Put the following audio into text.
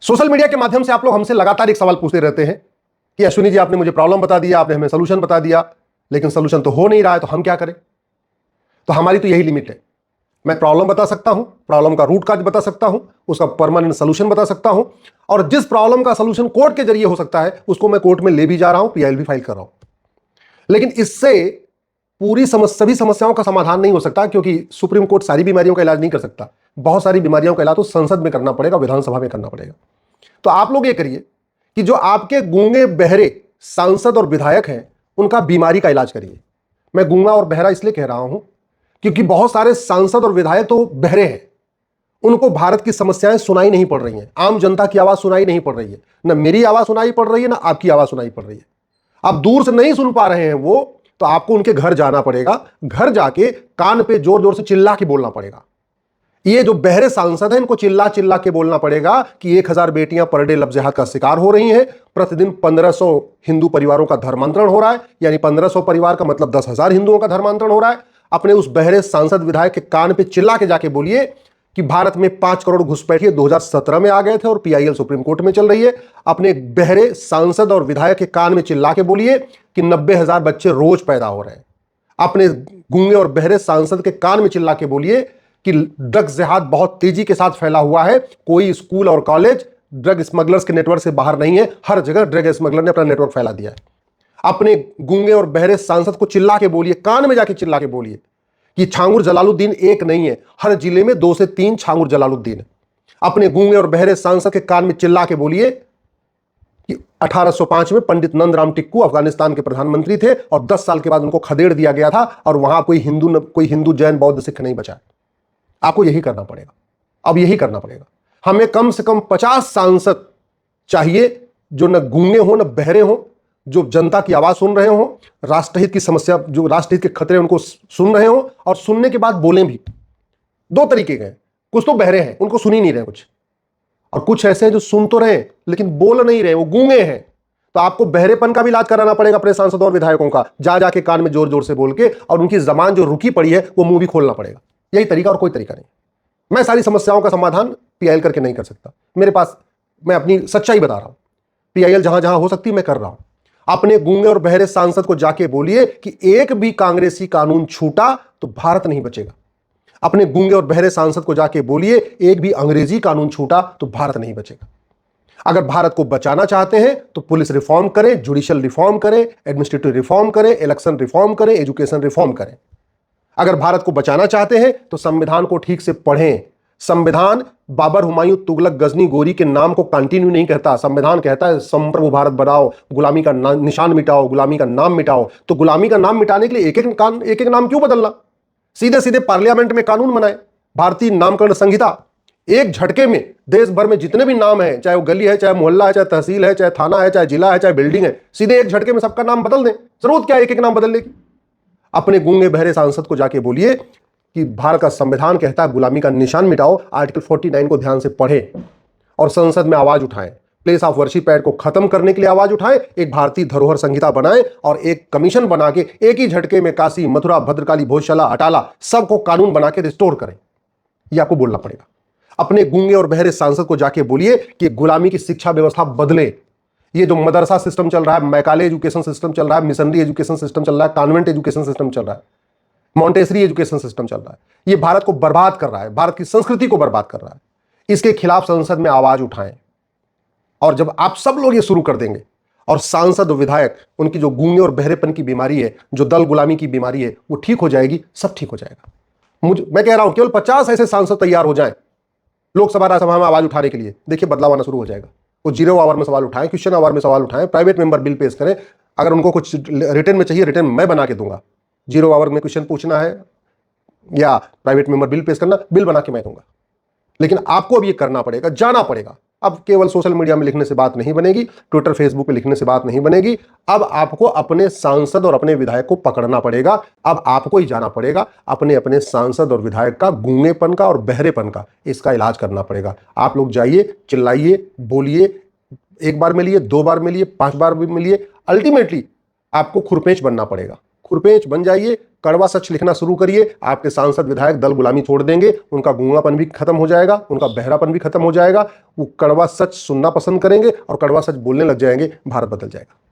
Social media के माध्यम से आप लोग हमसे लगातार एक सवाल पूछते रहते हैं कि अश्विनी जी आपने मुझे प्रॉब्लम बता दिया, आपने हमें सोल्यूशन बता दिया, लेकिन सोल्यूशन तो हो नहीं रहा है, तो हम क्या करें। तो हमारी तो यही लिमिट है। मैं प्रॉब्लम बता सकता हूं, प्रॉब्लम का रूट काज बता सकता हूं, उसका परमानेंट सोल्यूशन बता सकता हूं, और जिस प्रॉब्लम का सोल्यूशन कोर्ट के जरिए हो सकता है उसको मैं कोर्ट में ले भी जा रहा हूं, पीआईएल भी फाइल कर रहा हूं। लेकिन इससे पूरी सभी समस्याओं का समाधान नहीं हो सकता, क्योंकि सुप्रीम कोर्ट सारी बीमारियों का इलाज नहीं कर सकता। बहुत सारी बीमारियों का इलाज तो संसद में करना पड़ेगा, विधानसभा में करना पड़ेगा। तो आप लोग ये करिए कि जो आपके गूंगे बहरे सांसद और विधायक हैं उनका बीमारी का इलाज करिए। मैं गूंगा और बहरा इसलिए कह रहा हूं क्योंकि बहुत सारे सांसद और विधायक तो बहरे हैं, उनको भारत की समस्याएं सुनाई नहीं पड़ रही हैं, आम जनता की आवाज सुनाई नहीं पड़ रही है, ना मेरी आवाज सुनाई पड़ रही है, ना आपकी आवाज सुनाई पड़ रही है। आप दूर से नहीं सुन पा रहे हैं वो, तो आपको उनके घर जाना पड़ेगा, घर जाके कान पे जोर जोर से चिल्ला के बोलना पड़ेगा। ये जो बहरे सांसद हैं इनको चिल्ला चिल्ला के बोलना पड़ेगा कि 1000 बेटियां पर डे लफ्ज़ जिहाद का शिकार हो रही हैं, प्रतिदिन 1500 हिंदू परिवारों का धर्मांतरण हो रहा है, यानी 1500 परिवार का मतलब 10,000 हिंदुओं का धर्मांतरण हो रहा है। अपने उस बहरे सांसद विधायक के कान पे चिल्ला के जाके बोलिए कि भारत में 5 करोड़ घुसपैठिए 2017 में आ गए थे और पीआईएल सुप्रीम कोर्ट में चल रही है। अपने बहरे सांसद और विधायक के कान में चिल्ला के बोलिए कि 90,000 बच्चे रोज पैदा हो रहे हैं। अपने गूंगे और बहरे सांसद के कान में चिल्ला के बोलिए कि ड्रग्स जिहाद बहुत तेजी के साथ फैला हुआ है, कोई स्कूल और कॉलेज ड्रग स्मगलर्स के नेटवर्क से बाहर नहीं है, हर जगह ड्रग स्मगलर ने अपना नेटवर्क फैला दिया है। अपने गूंगे और बहरे सांसद को चिल्ला के बोलिए, कान में जाके चिल्ला के बोलिए कि छांगुर जलालुद्दीन एक नहीं है, हर जिले में 2 से 3 छांगुर जलालुद्दीन है। अपने गूंगे और बहरे सांसद के कान में चिल्ला के बोलिए कि 1805 में पंडित नंदराम टिक्कू अफगानिस्तान के प्रधानमंत्री थे और 10 साल के बाद उनको खदेड़ दिया गया था और वहां कोई हिंदू जैन बौद्ध सिख नहीं बचा। आपको यही करना पड़ेगा, अब यही करना पड़ेगा। हमें कम से कम 50 सांसद चाहिए जो न गूंगे हो न बहरे हो, जो जनता की आवाज सुन रहे हो, राष्ट्रहित की समस्या, जो राष्ट्रहित के खतरे उनको सुन रहे हो और सुनने के बाद बोलें भी। 2 तरीके के हैं, कुछ तो बहरे हैं उनको सुन ही नहीं रहे कुछ, और कुछ ऐसे हैं जो सुन तो रहे लेकिन बोल नहीं रहे, वो गूंगे हैं। तो आपको बहरेपन का भी इलाज कराना पड़ेगा अपने सांसदों और विधायकों का, जा जाके कान में जोर जोर से बोल के, और उनकी जबान जो रुकी पड़ी है वो मुंह भी खोलना पड़ेगा। यही तरीका और कोई तरीका नहीं। मैं सारी समस्याओं का समाधान पीआईएल करके नहीं कर सकता, मेरे पास, मैं अपनी सच्चाई बता रहा हूं, पीआईएल जहां जहां हो सकती है मैं कर रहा हूं। अपने गूंगे और बहरे सांसद को जाके बोलिए कि एक भी कांग्रेसी कानून छूटा तो भारत नहीं बचेगा। अपने गूंगे और बहरे सांसद को जाके बोलिए एक भी अंग्रेजी कानून छूटा तो भारत नहीं बचेगा। अगर भारत को बचाना चाहते हैं तो पुलिस रिफॉर्म करें, जुडिशियल रिफॉर्म करें, एडमिनिस्ट्रेटिव रिफॉर्म करें, इलेक्शन रिफॉर्म करें, एजुकेशन रिफॉर्म करें। अगर भारत को बचाना चाहते हैं तो संविधान को ठीक से पढ़ें। संविधान बाबर, हुमायूं, तुगलक, गजनी, गोरी के नाम को कंटिन्यू नहीं कहता। संविधान कहता है संप्रभु भारत बनाओ, गुलामी का निशान मिटाओ, गुलामी का नाम मिटाओ। तो गुलामी का नाम मिटाने के लिए एक एक नाम क्यों बदलना? सीधे सीधे पार्लियामेंट में कानून बनाए, भारतीय नामकरण संहिता, एक झटके में देश भर में जितने भी नाम है, चाहे वो गली है, चाहे मोहल्ला है, चाहे तहसील है, चाहे थाना है, चाहे जिला है, चाहे बिल्डिंग है, सीधे एक झटके में सबका नाम बदल दें। जरूरत क्या है एक एक नाम बदलने की? अपने गूंगे बहरे सांसद को जाके बोलिए कि भारत का संविधान कहता है गुलामी का निशान मिटाओ, आर्टिकल 49 को ध्यान से पढ़ें और संसद में आवाज उठाएं। प्लेस ऑफ वर्शिप एक्ट को खत्म करने के लिए आवाज उठाएं, एक भारतीय धरोहर संहिता बनाएं और एक कमीशन बना के एक ही झटके में काशी, मथुरा, भद्रकाली, भोजशाला, अटाला सबको कानून बना के रिस्टोर करें। यह आपको बोलना पड़ेगा। अपने गूंगे और बहरे सांसद को जाके बोलिए कि गुलामी की शिक्षा व्यवस्था बदले। ये जो मदरसा सिस्टम चल रहा है, मैकाले एजुकेशन सिस्टम चल रहा है, मिशनरी एजुकेशन सिस्टम चल रहा है, कॉन्वेंट एजुकेशन सिस्टम चल रहा है, मॉन्टेसरी एजुकेशन सिस्टम चल रहा है, ये भारत को बर्बाद कर रहा है, भारत की संस्कृति को बर्बाद कर रहा है। इसके खिलाफ संसद में आवाज उठाएं। और जब आप सब लोग ये शुरू कर देंगे और सांसद और विधायक, उनकी जो गूंगे और बहरेपन की बीमारी है, जो दल गुलामी की बीमारी है, वो ठीक हो जाएगी, सब ठीक हो जाएगा। मैं कह रहा हूं केवल 50 ऐसे सांसद तैयार हो जाएं लोकसभा राज्यसभा में आवाज उठाने के लिए, देखिए बदलाव आना शुरू हो जाएगा। वो 0 आवर में सवाल उठाएं, क्वेश्चन आवर में सवाल उठाएं, प्राइवेट मेंबर बिल पेश करें। अगर उनको कुछ रिटर्न में चाहिए, रिटर्न मैं बना के दूंगा। 0 आवर में क्वेश्चन पूछना है या प्राइवेट मेंबर बिल पेश करना, बिल बना के मैं दूंगा। लेकिन आपको अब ये करना पड़ेगा, जाना पड़ेगा। अब केवल सोशल मीडिया में लिखने से बात नहीं बनेगी, ट्विटर फेसबुक पे लिखने से बात नहीं बनेगी। अब आपको अपने सांसद और अपने विधायक को पकड़ना पड़ेगा। अब आपको ही जाना पड़ेगा, अपने अपने सांसद और विधायक का गूंगेपन का और बहरेपन का, इसका इलाज करना पड़ेगा। आप लोग जाइए, चिल्लाइए, बोलिए, 1 बार मिलिए, 2 बार मिलिए, 5 बार भी मिलिए। अल्टीमेटली आपको खुरपेंच बनना पड़ेगा। खुरपेंच बन जाइए, कड़वा सच लिखना शुरू करिए, आपके सांसद विधायक दल गुलामी छोड़ देंगे, उनका गूंगापन भी खत्म हो जाएगा, उनका बहरापन भी खत्म हो जाएगा, वो कड़वा सच सुनना पसंद करेंगे और कड़वा सच बोलने लग जाएंगे, भारत बदल जाएगा।